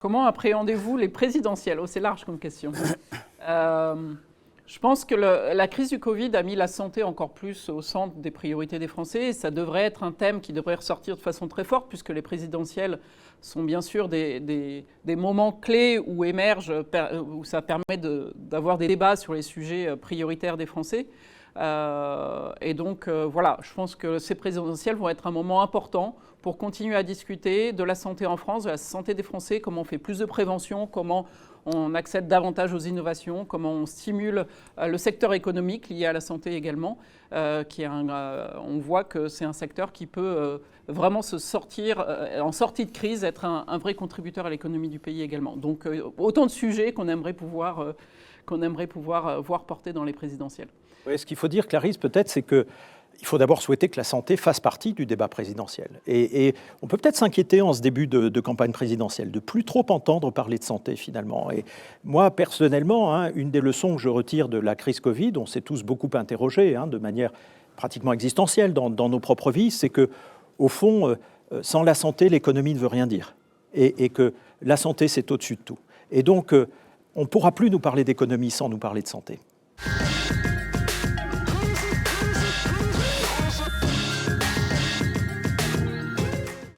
Comment appréhendez-vous les présidentielles? Oh, c'est large comme question. Je pense que la crise du Covid a mis la santé encore plus au centre des priorités des Français. Et ça devrait être un thème qui devrait ressortir de façon très forte, puisque les présidentielles sont bien sûr des moments clés où où ça permet d'avoir des débats sur les sujets prioritaires des Français. Et donc, voilà, je pense que ces présidentielles vont être un moment important pour continuer à discuter de la santé en France, de la santé des Français, comment on fait plus de prévention, comment on accède davantage aux innovations, comment on stimule le secteur économique lié à la santé également, on voit que c'est un secteur qui peut vraiment se sortir, en sortie de crise, être un vrai contributeur à l'économie du pays également. Donc autant de sujets qu'on aimerait pouvoir voir porter dans les présidentielles. Oui, ce qu'il faut dire, Clarisse, peut-être, c'est qu'il faut d'abord souhaiter que la santé fasse partie du débat présidentiel. Et on peut peut-être s'inquiéter en ce début de campagne présidentielle, de plus trop entendre parler de santé finalement. Et moi, personnellement, une des leçons que je retire de la crise Covid, on s'est tous beaucoup interrogés de manière pratiquement existentielle dans nos propres vies, c'est que, au fond, sans la santé, l'économie ne veut rien dire. Et que la santé, c'est au-dessus de tout. Et donc, on ne pourra plus nous parler d'économie sans nous parler de santé.